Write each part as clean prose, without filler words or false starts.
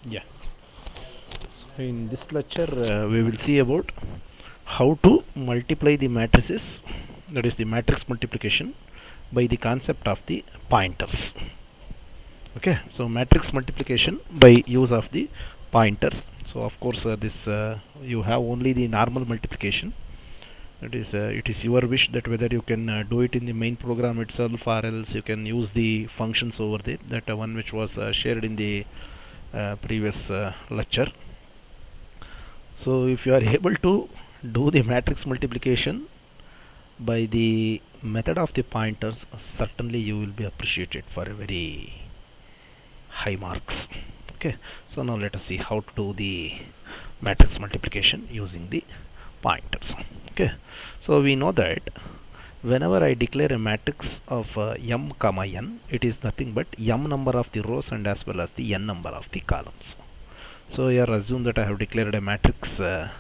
Yeah. So in this lecture, we will see about how to multiply the matrices, that is the matrix multiplication, by the concept of the pointers. Okay, so matrix multiplication by use of the pointers. So of course, this you have only the normal multiplication. That is, it is your wish that whether you can do it in the main program itself, or else you can use the functions over there. That one which was shared in the previous lecture. So if you are able to do the matrix multiplication by the method of the pointers, certainly you will be appreciated for a very high marks. Okay, so now let us see how to do the matrix multiplication using the pointers. Okay, so we know that whenever I declare a matrix of m comma n, it is nothing but m number of the rows and as well as the n number of the columns. So here assume that I have declared a matrix A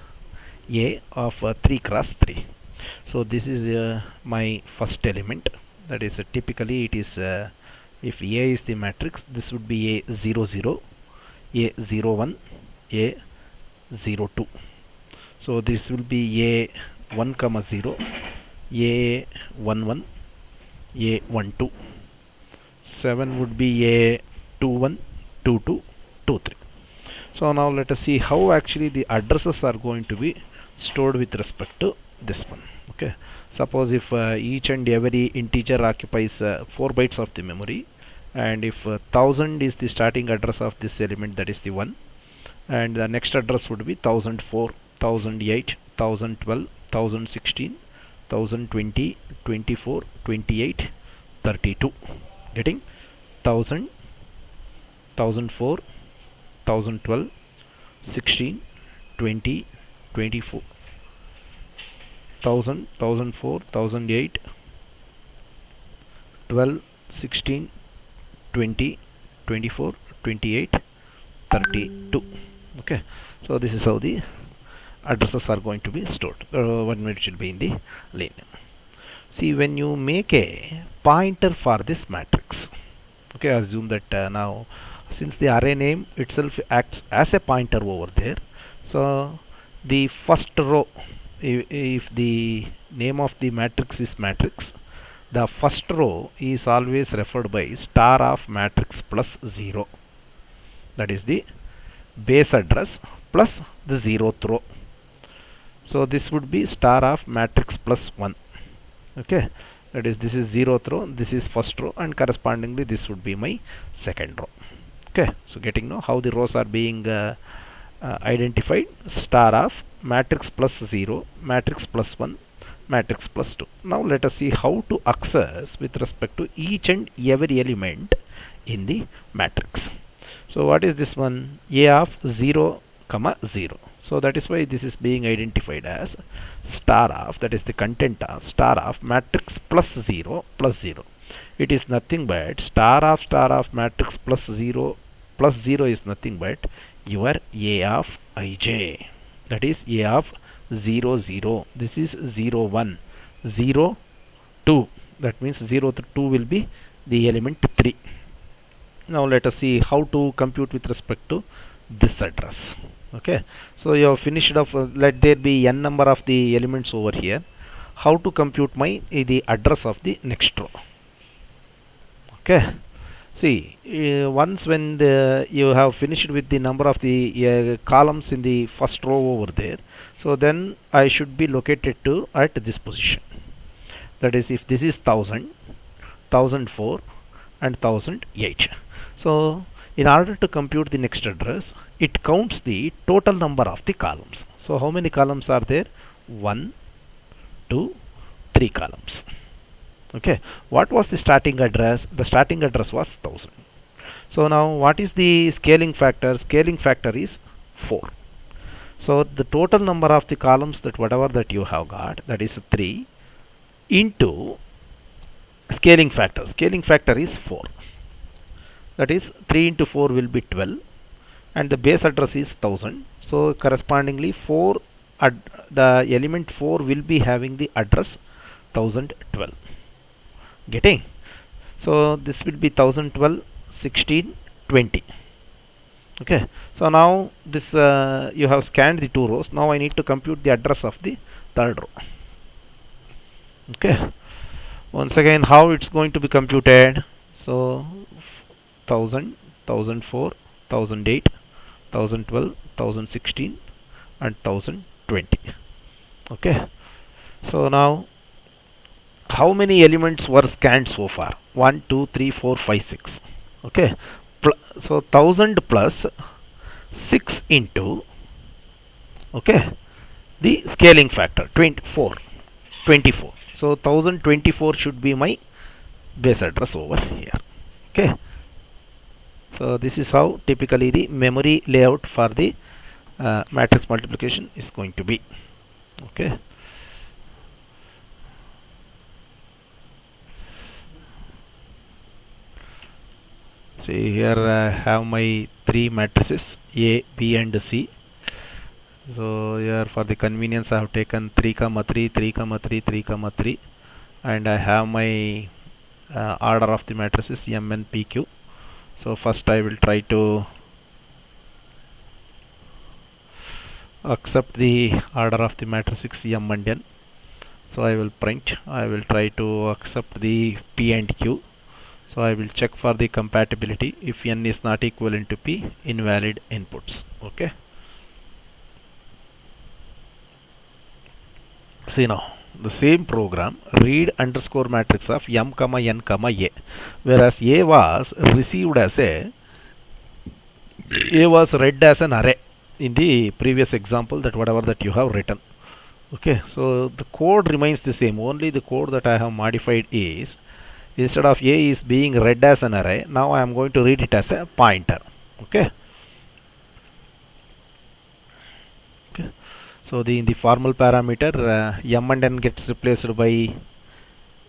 of 3 cross 3. So this is my first element. That is typically it is if A is the matrix, this would be A 0 0, A 0 1, A 0 2. So this will be A 1 comma 0, A 1 1, A 1 2. 7 would be A 2 1, 2 2, 2 3. So now let us see how actually the addresses are going to be stored with respect to this one. Okay, suppose if each and every integer occupies 4 bytes of the memory, and if 1000 is the starting address of this element, that is the 1, and the next address would be 1004, 1008, 1012, 1016, 1020, 24, 28, 32. Getting 1000, 1004, 1012, 16, 20, 24, 1000, 1004, 1008, 12, 16, 20, 24, 28, 32. Okay, so this is how the addresses are going to be stored. One minute should be in the lane. See, when you make a pointer for this matrix, okay, assume that now since the array name itself acts as a pointer over there, so the first row, if the name of the matrix is matrix, the first row is always referred by star of matrix plus 0. That is the base address plus the 0th row. So this would be star of matrix plus 1. Okay, that is, this is 0th row, this is first row, and correspondingly this would be my second row. Okay, so getting know how the rows are being identified. Star of matrix plus 0, matrix plus 1, matrix plus 2. Now let us see how to access with respect to each and every element in the matrix. So what is this one? A of 0 comma 0. So that is why this is being identified as star of, that is the content of star of matrix plus 0 plus 0. It is nothing but star of matrix plus 0 plus 0 is nothing but your A of ij. That is A of 0 0. This is 0 1, 0 2. That means 0 to 2 will be the element 3. Now let us see how to compute with respect to this address. Okay, so you have finished off. Let there be n number of the elements over here. How to compute the address of the next row? Okay, see, once when you have finished with the number of the columns in the first row over there, so then I should be located to at this position. That is, if this is 1000, 1004, and 1008. So in order to compute the next address, it counts the total number of the columns. So how many columns are there? 1, 2, 3 columns. Okay, what was the starting address? The starting address was 1000. So now what is the scaling factor? Scaling factor is 4. So the total number of the columns, that whatever that you have got, that is 3 into scaling factor. Scaling factor is 4. That is 3 into 4 will be 12, and the base address is 1000. So correspondingly the element 4 will be having the address 1012. Getting? So this will be 1012, 16, 20. Okay, so now this you have scanned the two rows. Now I need to compute the address of the third row. Okay, once again, how it's going to be computed? So 1000, 1004, 1008, 1012, 1016 and 1020. Okay, so now how many elements were scanned so far? 1 2 3 4 5 6. Okay, so 1000 plus 6 into, okay, the scaling factor 24. So 1024 should be my base address over here. Okay, so this is how typically the memory layout for the matrix multiplication is going to be. Okay, see here I have my three matrices A, B and C. So here for the convenience I have taken 3, 3, 3, 3, 3, 3, and I have my order of the matrices M, N, P, Q. So first I will try to accept the order of the matrices M and N. So I will print, I will try to accept the P and Q. So I will check for the compatibility. If N is not equivalent to P, invalid inputs. Okay, see now the same program read underscore matrix of M comma N comma A, whereas A was received as A was read as an array in the previous example, that whatever that you have written. Okay, so the code remains the same, only the code that I have modified is, instead of A is being read as an array, now I am going to read it as a pointer. Okay, so in the formal parameter M and N gets replaced by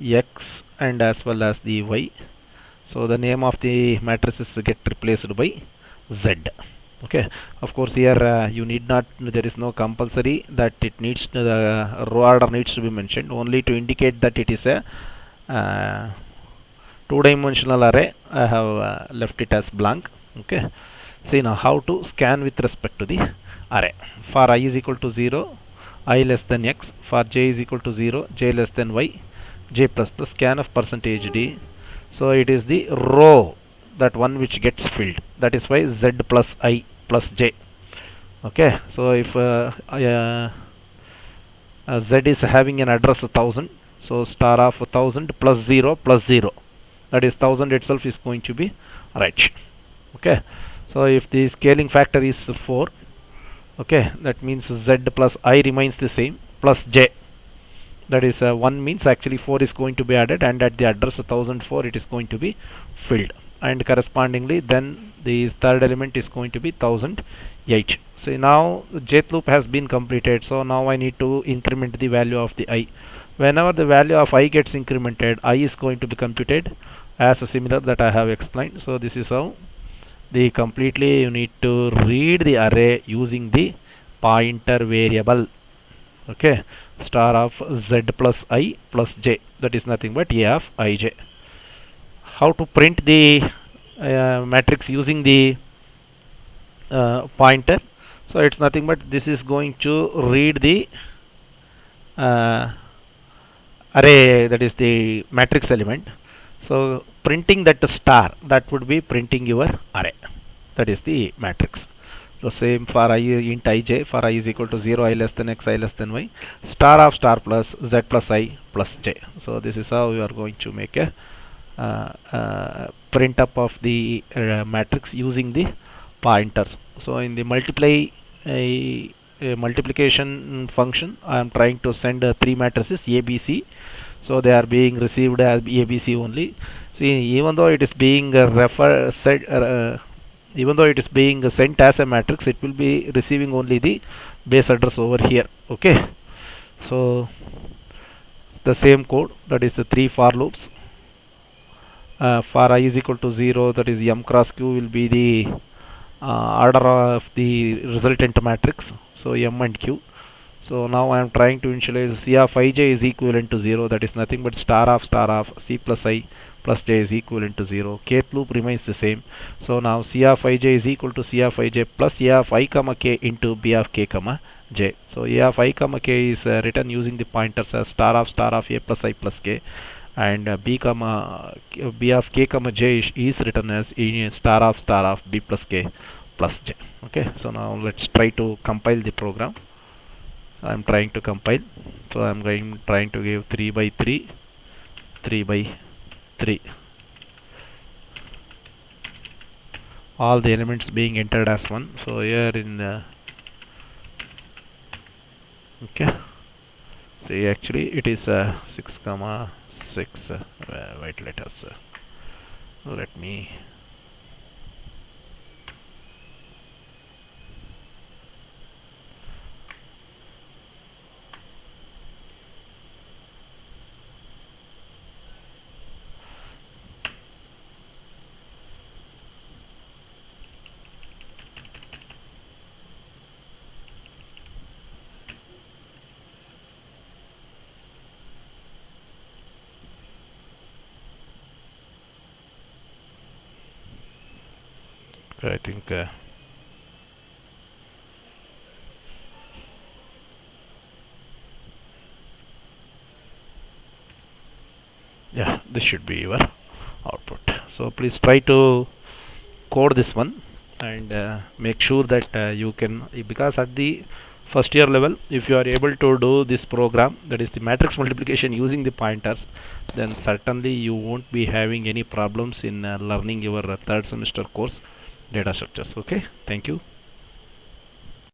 X and as well as the Y. So the name of the matrices get replaced by Z. Okay, of course here you need not, there is no compulsory that it needs to, the row order needs to be mentioned, only to indicate that it is a two-dimensional array. I have left it as blank. Okay, see now how to scan with respect to the array. For I is equal to 0, I less than X. For j is equal to 0, j less than Y, j plus plus, scan of percentage d. So it is the row, that one which gets filled, that is why Z plus I plus j. Okay, so if Z is having an address 1000, so star of 1000 plus 0 plus 0, that is 1000 itself is going to be right. Okay, so if the scaling factor is 4, okay, that means Z plus I remains the same plus j, that is 1 means actually 4 is going to be added, and at the address 1004 it is going to be filled, and correspondingly then the third element is going to be 1008. So now jth loop has been completed, so now I need to increment the value of the I. Whenever the value of I gets incremented, I is going to be computed as similar that I have explained. So this is how the completely you need to read the array using the pointer variable. Okay, star of Z plus I plus j, that is nothing but A of ij. How to print the matrix using the pointer? So it's nothing but this is going to read the array, that is the matrix element. So printing that star, that would be printing your array, that is the matrix. The same for I int ij, for I is equal to 0, I less than X, I less than Y, star of star plus Z plus I plus j. So this is how you are going to make a print up of the matrix using the pointers. So in the multiplication function, I am trying to send three matrices A, B, C. So they are being received as A, B, C only. See, even though it is being even though it is being sent as a matrix, it will be receiving only the base address over here. Okay, so the same code, that is the three for loops. For I is equal to 0, that is M cross Q will be the order of the resultant matrix, so M and Q. So now I am trying to initialize C of ij is equivalent to 0, that is nothing but star of c plus I plus j is equivalent to 0. Kth loop remains the same. So now C of ij is equal to C of ij plus A of I comma k into B of k comma j. So A of I comma k is written using the pointers as star of A plus I plus k, and B of k comma j is written as star of B plus k plus j. Okay, so now let's try to compile the program. So I'm trying to compile. So I'm trying to give 3 by 3, 3 by 3. All the elements being entered as 1. So here in okay. See, actually it is 6 comma 6. Wait, let us let me. I think yeah, this should be your output. So please try to code this one and make sure that you can, because at the first year level if you are able to do this program, that is the matrix multiplication using the pointers, then certainly you won't be having any problems in learning your third semester course data structures. Okay, thank you.